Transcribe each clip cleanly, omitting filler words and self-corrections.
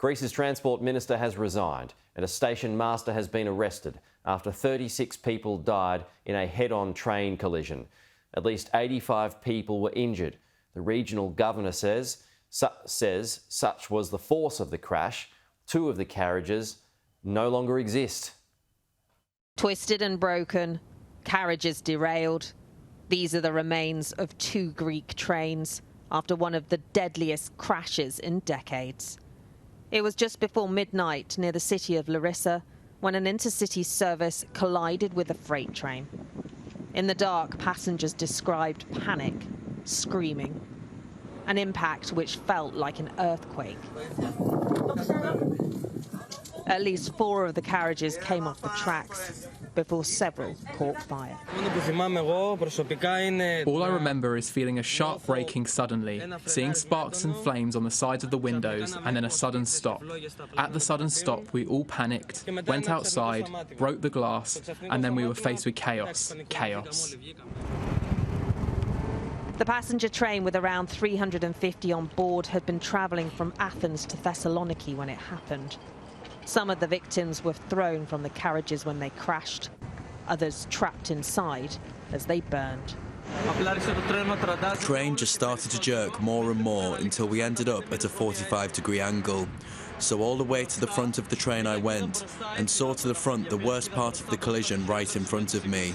Greece's transport minister has resigned and a station master has been arrested after 36 people died in a head-on train collision. At least 85 people were injured. The regional governor says such was the force of the crash, two of the carriages no longer exist. Twisted and broken, carriages derailed. These are the remains of two Greek trains after one of the deadliest crashes in decades. It was just before midnight near the city of Larissa when an intercity service collided with a freight train. In the dark, passengers described panic, screaming, an impact which felt like an earthquake. At least 4 of the carriages came off the tracks before several caught fire. All I remember is feeling a sharp braking suddenly, seeing sparks and flames on the sides of the windows, and then a sudden stop. At the sudden stop, we all panicked, went outside, broke the glass, and then we were faced with chaos. Chaos. The passenger train with around 350 on board had been travelling from Athens to Thessaloniki when it happened. Some of the victims were thrown from the carriages when they crashed, others trapped inside as they burned. The train just started to jerk more and more until we ended up at a 45-degree angle. So all the way to the front of the train I went and saw to the front the worst part of the collision right in front of me.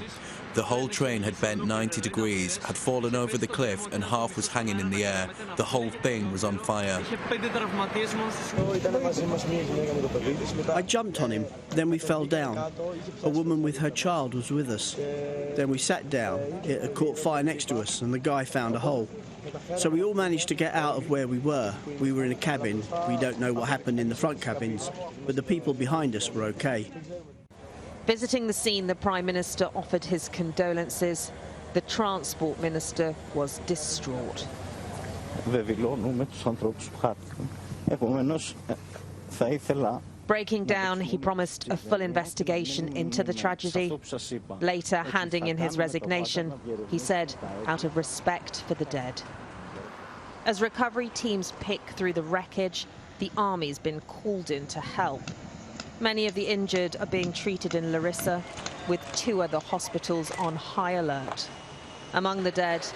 The whole train had bent 90 degrees, had fallen over the cliff and half was hanging in the air. The whole thing was on fire. I jumped on him, then we fell down. A woman with her child was with us. Then we sat down, it had caught fire next to us and the guy found a hole. So we all managed to get out of where we were. We were in a cabin. We don't know what happened in the front cabins, but the people behind us were okay. Visiting the scene, the Prime Minister offered his condolences. The Transport Minister was distraught. Breaking down, he promised a full investigation into the tragedy. Later, handing in his resignation, he said, out of respect for the dead. As recovery teams pick through the wreckage, the army's been called in to help. Many of the injured are being treated in Larissa, with 2 other hospitals on high alert. Among the dead,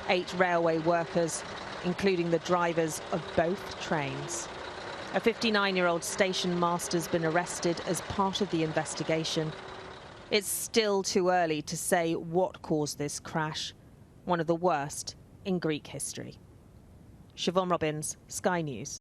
8 railway workers, including the drivers of both trains. A 59-year-old station master's been arrested as part of the investigation. It's still too early to say what caused this crash, one of the worst in Greek history. Siobhan Robbins, Sky News.